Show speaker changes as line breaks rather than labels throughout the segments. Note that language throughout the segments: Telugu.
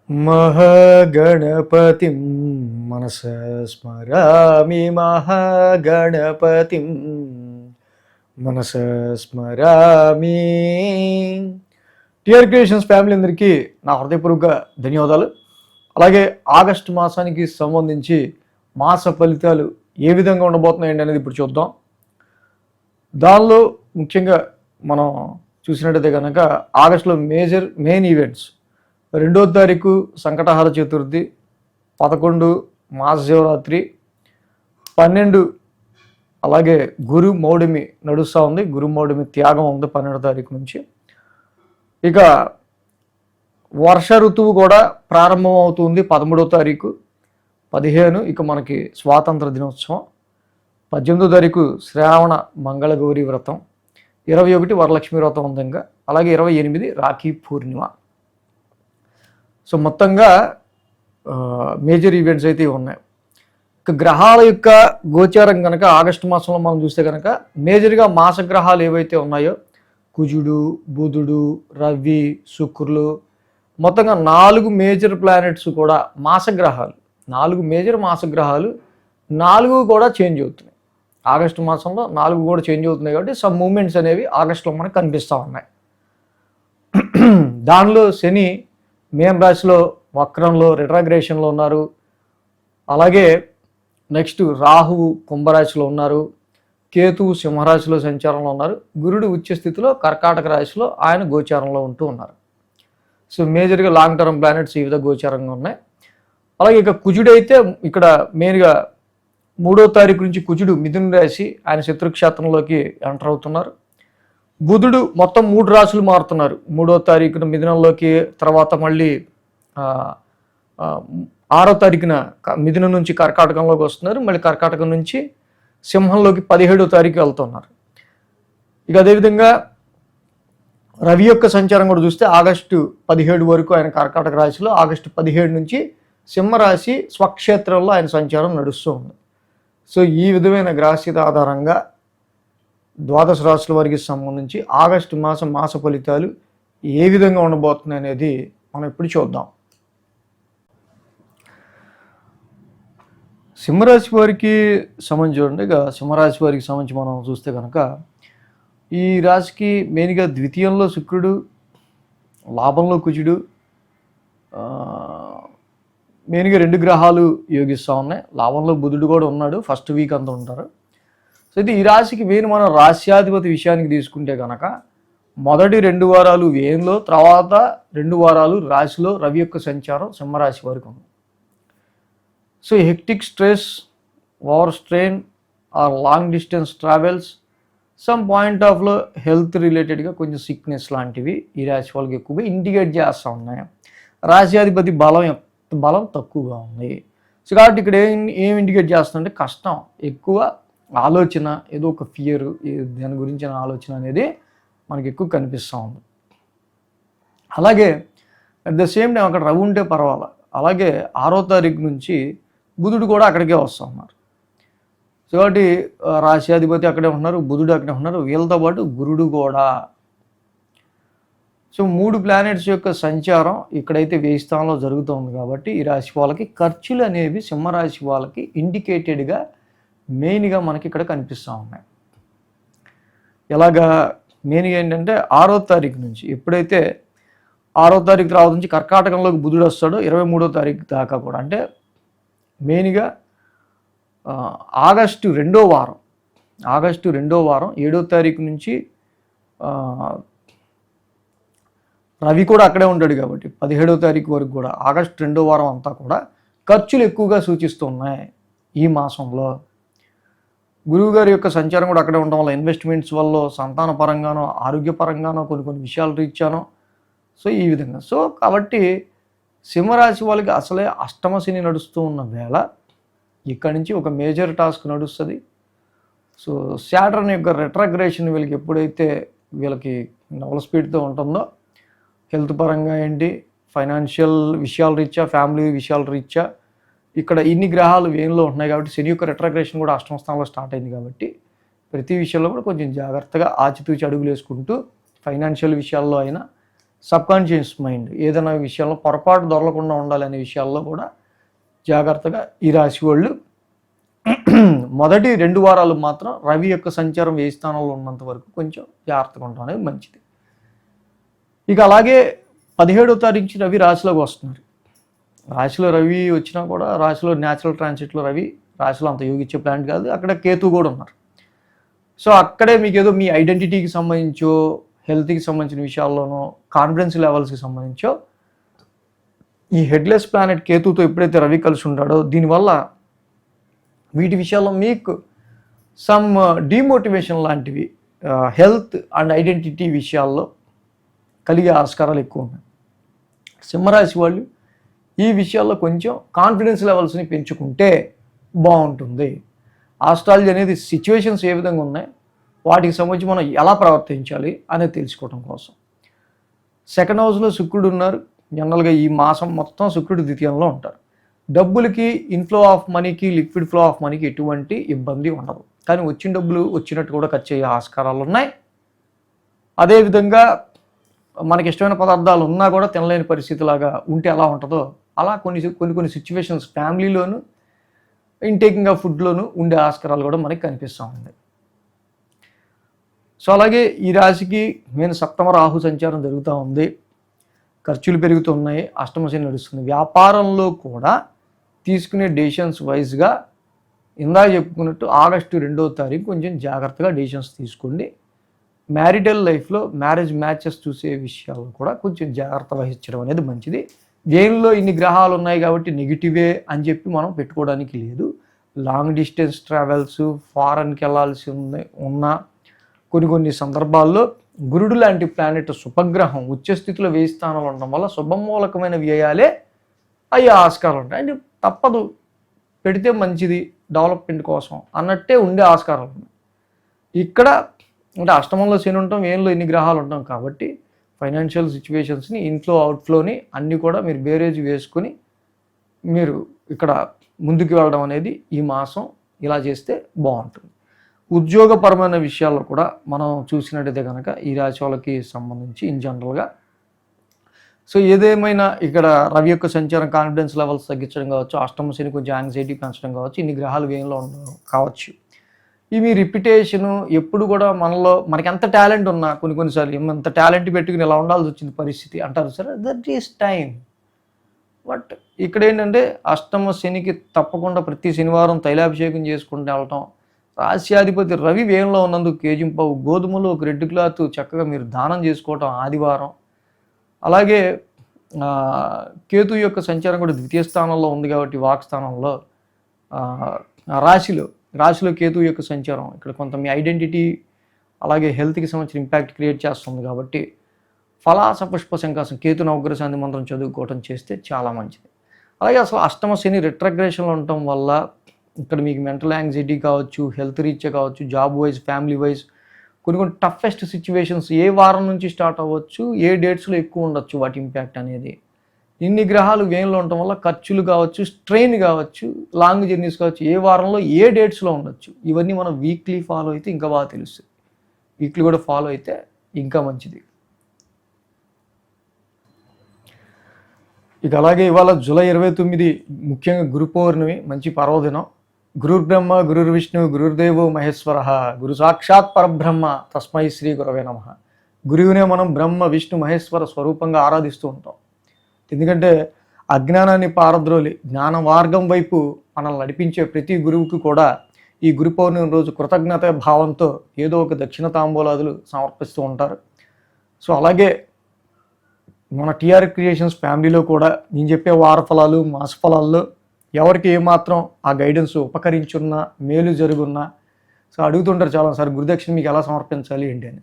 महागणपतिं मनसा स्मरामि महागणपतिं మనసా స్మరామి. టిఆర్ క్రియేషన్స్ ఫ్యామిలీ అందరికీ నా హృదయపూర్వక ధన్యవాదాలు. అలాగే ఆగస్టు మాసానికి సంబంధించి మాస ఫలితాలు ఏ విధంగా ఉండబోతున్నాయండి అనేది ఇప్పుడు చూద్దాం. దానిలో ముఖ్యంగా మనం చూసినట్టయితే కనుక ఆగస్టులో మెయిన్ ఈవెంట్స్ 2వ తారీఖు సంకటహార చతుర్థి, 11 మహాశివరాత్రి, 12 అలాగే గురు మౌఢమి నడుస్తూ ఉంది. గురు మౌఢమి త్యాగం ఉంది 12వ తారీఖు నుంచి. ఇక వర్ష ఋతువు కూడా ప్రారంభం అవుతుంది 13వ తారీఖు, 15 ఇక మనకి స్వాతంత్ర దినోత్సవం, 18వ తారీఖు శ్రావణ మంగళగౌరి వ్రతం, 21 వరలక్ష్మి వ్రతం ఉందంగా, అలాగే 28 రాఖీ పూర్ణిమ. సో మొత్తంగా మేజర్ ఈవెంట్స్ అయితే ఉన్నాయి. గ్రహాల యొక్క గోచారం కనుక ఆగస్టు మాసంలో మనం చూస్తే కనుక మేజర్గా మాసగ్రహాలు ఏవైతే ఉన్నాయో కుజుడు, బుధుడు, రవి, శుక్రులు, మొత్తంగా 4 మేజర్ ప్లానెట్స్ కూడా మాసగ్రహాలు, 4 మేజర్ మాసగ్రహాలు 4 కూడా చేంజ్ అవుతున్నాయి. ఆగస్టు మాసంలో 4 కూడా చేంజ్ అవుతున్నాయి కాబట్టి సమ్ మూమెంట్స్ అనేవి ఆగస్టులో మనకు కనిపిస్తూ ఉన్నాయి. దానిలో శని మేన రాశిలో వక్రంలో రిట్రాగ్రేషన్లో ఉన్నారు. అలాగే నెక్స్ట్ రాహువు కుంభరాశిలో ఉన్నారు. కేతువు సింహరాశిలో సంచారంలో ఉన్నారు. గురుడు ఉచ్చ స్థితిలో కర్కాటక రాశిలో ఆయన గోచారంలో ఉంటూ ఉన్నారు. సో మేజర్గా లాంగ్ టర్మ్ ప్లానెట్స్ ఈ విధంగా గోచారంగా ఉన్నాయి. అలాగే ఇక కుజుడు అయితే ఇక్కడ మెయిన్గా 3వ తారీఖు నుంచి కుజుడు మిథున రాశి ఆయన శత్రుక్షేత్రంలోకి ఎంటర్ అవుతున్నారు. బుధుడు మొత్తం 3 రాశులు మారుతున్నారు. 3వ తారీఖున మిథునంలోకి, తర్వాత మళ్ళీ 6వ తారీఖున మిథున నుంచి కర్కాటకంలోకి వస్తున్నారు. మళ్ళీ కర్కాటకం నుంచి సింహంలోకి 17వ తారీఖు వెళ్తున్నారు. ఇక అదేవిధంగా రవి యొక్క సంచారం కూడా చూస్తే ఆగస్టు 17 వరకు ఆయన కర్కాటక రాశిలో, ఆగస్టు 17 నుంచి సింహరాశి స్వక్షేత్రంలో ఆయన సంచారం నడుస్తూ ఉంది. సో ఈ విధమైన గ్రహస్థితి ఆధారంగా ద్వాదశ రాశుల వారికి సంబంధించి ఆగస్టు మాస ఫలితాలు ఏ విధంగా ఉండబోతున్నాయి అనేది మనం ఇప్పుడు చూద్దాం. సింహరాశి వారికి సంబంధించి చూడండి. ఇక సింహరాశి వారికి సంబంధించి మనం చూస్తే కనుక ఈ రాశికి మెయిన్గా ద్వితీయంలో శుక్రుడు, లాభంలో కుజుడు, మెయిన్గా 2 గ్రహాలు యోగిస్తూ ఉన్నాయి. లాభంలో బుధుడు కూడా ఉన్నాడు, ఫస్ట్ వీక్ అంతా ఉంటారు. సో అయితే ఈ రాశికి మెయిన్ మనం రాశ్యాధిపతి విషయానికి తీసుకుంటే కనుక మొదటి 2 వారాలు వ్యయంలో, తర్వాత 2 వారాలు రాశిలో రవి యొక్క సంచారం సింహరాశి వారికి ఉంది. So hectic stress, over strain or long distance travels, some point ఆఫ్లో హెల్త్ రిలేటెడ్గా కొంచెం సిక్నెస్ లాంటివి ఈ రాశి వాళ్ళకి ఎక్కువగా ఇండికేట్ చేస్తూ ఉన్నాయి. రాశ్యాధిపతి బలం తక్కువగా ఉంది. సో కాబట్టి ఇక్కడ ఏం ఇండికేట్ చేస్తుందంటే కష్టం, ఎక్కువ ఆలోచన, ఏదో ఒక ఫియర్, దాని గురించిన ఆలోచన అనేది మనకి ఎక్కువ కనిపిస్తూ ఉంది. అలాగే అట్ ద సేమ్ టైం అక్కడ రవి ఉంటే పర్వాలేదు. అలాగే 6వ తారీఖు నుంచి బుధుడు కూడా అక్కడికే వస్తూ ఉన్నారు. సో కాబట్టి రాశ్యాధిపతి అక్కడే ఉన్నారు, బుధుడు అక్కడే ఉన్నారు, వీళ్ళతో పాటు గురుడు కూడా. సో 3 ప్లానెట్స్ యొక్క సంచారం ఇక్కడైతే వ్యయ స్థానంలో జరుగుతుంది కాబట్టి ఈ రాశి వాళ్ళకి ఖర్చులు అనేవి సింహరాశి వాళ్ళకి ఇండికేటెడ్గా మెయిన్గా మనకి ఇక్కడ కనిపిస్తూ ఉన్నాయి. ఎలాగా మెయిన్గా ఏంటంటే 6వ తారీఖు నుంచి, ఎప్పుడైతే 6వ తారీఖు తర్వాత నుంచి కర్కాటకంలోకి బుధుడు వస్తాడో 23వ తారీఖు దాకా కూడా, అంటే మెయిన్గా ఆగస్టు 2వ వారం 7వ తారీఖు నుంచి రవి కూడా అక్కడే ఉంటాడు కాబట్టి 17వ తారీఖు వరకు కూడా ఆగస్టు 2వ వారం అంతా కూడా ఖర్చులు ఎక్కువగా సూచిస్తున్నాయి. ఈ మాసంలో గురువుగారి యొక్క సంచారం కూడా అక్కడే ఉండడం వల్ల ఇన్వెస్ట్మెంట్స్ వల్ల, సంతాన పరంగానో, ఆరోగ్యపరంగానో, కొన్ని విషయాలు రీచ్చానో, సో ఈ విధంగా. సో కాబట్టి సింహరాశి వాళ్ళకి అసలే అష్టమ శని నడుస్తూ ఉన్న వేళ ఇక్కడి నుంచి ఒక మేజర్ టాస్క్ నడుస్తుంది. సో శాటర్న్ యొక్క రెట్రాగ్రేషన్ వీళ్ళకి ఎప్పుడైతే వీళ్ళకి డబుల్ స్పీడ్తో ఉంటుందో, హెల్త్ పరంగా ఏంటి, ఫైనాన్షియల్ విషయాల రీత్యా, ఫ్యామిలీ విషయాల రీత్యా ఇక్కడ ఇన్ని గ్రహాలు వేన్లో ఉంటున్నాయి కాబట్టి శని యొక్క రెట్రాగ్రేషన్ కూడా అష్టమ స్థానంలో స్టార్ట్ అయింది కాబట్టి ప్రతి విషయంలో కూడా కొంచెం జాగ్రత్తగా ఆచితూచి అడుగులు వేసుకుంటూ, ఫైనాన్షియల్ విషయాల్లో అయినా, సబ్కాన్షియస్ మైండ్ ఏదైనా విషయంలో పొరపాటు దొరలకుండా ఉండాలనే విషయాల్లో కూడా జాగ్రత్తగా ఈ రాశి వాళ్ళు మొదటి 2 వారాలు మాత్రం రవి యొక్క సంచారం ఏ స్థానంలో ఉన్నంత వరకు కొంచెం జాగ్రత్తగా ఉండడం అనేది మంచిది. ఇక అలాగే 17వ తారీఖు నుంచి రవి రాశిలోకి వస్తున్నారు. రాశిలో రవి వచ్చినా కూడా రాశిలో న్యాచురల్ ట్రాన్సిట్లో రవి రాశిలో అంత యోగిచ్చే ప్లాంట్ కాదు, అక్కడ కేతు కూడా ఉన్నారు. సో అక్కడే మీకు ఏదో మీ ఐడెంటిటీకి సంబంధించో హెల్త్కి సంబంధించిన విషయాల్లోనో కాన్ఫిడెన్స్ లెవెల్స్కి సంబంధించో ఈ హెడ్లెస్ ప్లానెట్ కేతుతో ఎప్పుడైతే రవి కలిసి ఉంటాడో దీనివల్ల వీటి విషయాల్లో మీకు సమ్ డిమోటివేషన్ లాంటివి హెల్త్ అండ్ ఐడెంటిటీ విషయాల్లో కలిగే ఆస్కారాలు ఎక్కువ ఉన్నాయి. సింహరాశి వాళ్ళు ఈ విషయాల్లో కొంచెం కాన్ఫిడెన్స్ లెవెల్స్ని పెంచుకుంటే బాగుంటుంది. ఆస్ట్రాలజీ అనేది సిచ్యువేషన్స్ ఏ విధంగా ఉన్నాయి వాటికి సంబంధించి మనం ఎలా ప్రవర్తించాలి అనేది తెలుసుకోవడం కోసం. సెకండ్ హౌస్లో శుక్రుడు ఉన్నారు. జనరల్గా ఈ మాసం మొత్తం శుక్రుడు ద్వితీయంలో ఉంటారు. డబ్బులకి ఇన్ఫ్లో ఆఫ్ మనీకి లిక్విడ్ ఫ్లో ఆఫ్ మనీకి ఎటువంటి ఇబ్బంది ఉండదు, కానీ వచ్చిన డబ్బులు వచ్చినట్టు కూడా ఖర్చు అయ్యే ఆస్కారాలు ఉన్నాయి. అదేవిధంగా మనకి ఇష్టమైన పదార్థాలు ఉన్నా కూడా తినలేని పరిస్థితిలాగా ఉంటే ఎలా ఉంటుందో అలా కొన్ని సిచ్యువేషన్స్ ఫ్యామిలీలోను ఇంటేకింగ్ ఆఫ్ ఫుడ్లోను ఉండే ఆస్కారాలు కూడా మనకి కనిపిస్తూ ఉంది. సో అలాగే ఈ రాశికి మెయిన్ సప్తమ రాహు సంచారం జరుగుతూ ఉంది, ఖర్చులు పెరుగుతున్నాయి, అష్టమ శని నడుస్తుంది. వ్యాపారంలో కూడా తీసుకునే డెసిషన్స్ వైజ్గా ఇందాక చెప్పుకున్నట్టు ఆగస్టు 2వ తారీఖు కొంచెం జాగ్రత్తగా డెసిషన్స్ తీసుకోండి. మ్యారిటల్ లైఫ్లో మ్యారేజ్ మ్యాచెస్ చూసే విషయాల్లో కూడా కొంచెం జాగ్రత్త వహించడం అనేది మంచిది. దేనిలో ఇన్ని గ్రహాలు ఉన్నాయి కాబట్టి నెగిటివే అని చెప్పి మనం పెట్టుకోవడానికి లేదు. లాంగ్ డిస్టెన్స్ ట్రావెల్స్, ఫారెన్కి వెళ్ళాల్సి ఉన్న కొన్ని సందర్భాల్లో గురుడు లాంటి ప్లానెట్ శుభగ్రహం ఉచ్చస్థితిలో 1000 స్థానంలో ఉండడం వల్ల శుభమూలకమైన వ్యయాలే అయ్యే ఆస్కారం ఉంటాయి. అంటే తప్పదు, పెడితే మంచిది డెవలప్మెంట్ కోసం అన్నట్టే ఉండే ఆస్కారాలు ఉన్నాయి. ఇక్కడ అంటే అష్టమంలో శని ఉంటాం, ఏంలో ఇన్ని గ్రహాలు ఉంటాం కాబట్టి ఫైనాన్షియల్ సిచ్యువేషన్స్ని ఇన్ఫ్లో అవుట్ఫ్లోని అన్నీ కూడా మీరు బేరేజ్ వేసుకొని మీరు ఇక్కడ ముందుకు వెళ్ళడం అనేది ఈ మాసం ఇలా చేస్తే బాగుంటుంది. ఉద్యోగపరమైన విషయాల్లో కూడా మనం చూసినట్టయితే కనుక ఈ రాశి వాళ్ళకి సంబంధించి ఇన్ జనరల్గా సో ఏదేమైనా ఇక్కడ రవి యొక్క సంచారం కాన్ఫిడెన్స్ లెవెల్స్ తగ్గించడం కావచ్చు, అష్టమ శని కొంచెం యాంగ్జైటీ పెంచడం కావచ్చు, ఇన్ని గ్రహాలు వేయంలో ఉండడం కావచ్చు. ఇవి రిపిటేషను ఎప్పుడు కూడా మనకి ఎంత టాలెంట్ ఉన్నా కొన్నిసార్లు ఎంత టాలెంట్ పెట్టుకుని ఇలా ఉండాల్సి వచ్చింది పరిస్థితి అంటారు sir, that is time. But ఇక్కడ ఏంటంటే అష్టమ శనికి తప్పకుండా ప్రతి శనివారం తైలాభిషేకం చేసుకుంటూ వెళ్ళటం, రాశ్యాధిపతి రవి వ్యయంలో ఉన్నందుకు కేజింపావు గోధుమలు ఒక రెడ్ క్లాత్ చక్కగా మీరు దానం చేసుకోవటం ఆదివారం. అలాగే కేతు యొక్క సంచారం కూడా ద్వితీయ స్థానంలో ఉంది కాబట్టి వాక్ స్థానంలో రాశిలో కేతు యొక్క సంచారం ఇక్కడ కొంత మీ ఐడెంటిటీ అలాగే హెల్త్కి సంబంధించిన ఇంపాక్ట్ క్రియేట్ చేస్తుంది కాబట్టి ఫలాస పుష్ప సంకాసం కేతు నవగ్రశాంతి మంత్రం చదువుకోవటం చేస్తే చాలా మంచిది. అలాగే అసలు అష్టమ శని రిట్రగ్రేషన్లో ఉండటం వల్ల ఇక్కడ మీకు మెంటల్ యాంగ్జైటీ కావచ్చు, హెల్త్ రీత్యా కావచ్చు, జాబ్ వైజ్, ఫ్యామిలీ వైజ్ కొన్ని టఫెస్ట్ సిచ్యువేషన్స్ ఏ వారం నుంచి స్టార్ట్ అవ్వచ్చు, ఏ డేట్స్లో ఎక్కువ ఉండొచ్చు వాటి ఇంపాక్ట్ అనేది. ఇన్ని గ్రహాలు వేయంలో ఉండటం వల్ల ఖర్చులు కావచ్చు, స్ట్రెయిన్ కావచ్చు, లాంగ్ జర్నీస్ కావచ్చు, ఏ వారంలో ఏ డేట్స్లో ఉండొచ్చు. ఇవన్నీ మనం వీక్లీ ఫాలో అయితే ఇంకా బాగా తెలుస్తుంది. వీక్లీ కూడా ఫాలో అయితే ఇంకా మంచిది. ఇక అలాగే ఇవాళ జూలై 29 ముఖ్యంగా గురు పౌర్ణమి, మంచి పర్వదినం. గురుర్ బ్రహ్మ గురుర్ విష్ణు గురుర్దేవో మహేశ్వర గురు సాక్షాత్ పరబ్రహ్మ తస్మై శ్రీ గురవే నమః. గురువునే మనం బ్రహ్మ విష్ణు మహేశ్వర స్వరూపంగా ఆరాధిస్తూ ఉంటాం. ఎందుకంటే అజ్ఞానాన్ని పారద్రోలి జ్ఞాన మార్గం వైపు మనల్ని నడిపించే ప్రతి గురువుకి కూడా ఈ గురు పౌర్ణమి రోజు కృతజ్ఞత భావంతో ఏదో ఒక దక్షిణ తాంబూలాదులు సమర్పిస్తూ ఉంటారు. సో అలాగే మన టీఆర్ క్రియేషన్స్ ఫ్యామిలీలో కూడా నేను చెప్పే వార ఫలాలు మాస ఫలాల్లో ఎవరికి ఏమాత్రం ఆ గైడెన్స్ ఉపకరించున్నా మేలు జరుగున్నా సో అడుగుతుంటారు చాలా సార్ గురుదక్షిణ మీకు ఎలా సమర్పించాలి ఏంటి అని.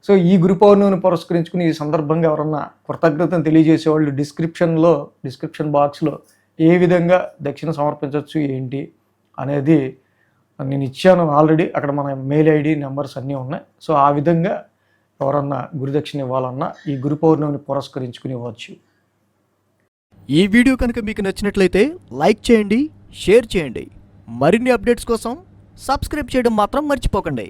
సో ఈ గురు పౌర్ణమిని పురస్కరించుకుని ఈ సందర్భంగా ఎవరన్నా కృతజ్ఞతను తెలియజేసేవాళ్ళు డిస్క్రిప్షన్ బాక్స్లో ఏ విధంగా దక్షిణ సమర్పించవచ్చు ఏంటి అనేది నేను ఇచ్చాను ఆల్రెడీ. అక్కడ మన మెయిల్ ఐడి నెంబర్స్ అన్నీ ఉన్నాయి. సో ఆ విధంగా ఎవరన్నా గురుదక్షిణ ఇవ్వాలన్నా ఈ గురు పౌర్ణమిని పురస్కరించుకుని ఇవ్వచ్చు.
ఈ వీడియో కనుక మీకు నచ్చినట్లయితే లైక్ చేయండి, షేర్ చేయండి. మరిన్ని అప్డేట్స్ కోసం సబ్స్క్రైబ్ చేయడం మాత్రం మర్చిపోకండి.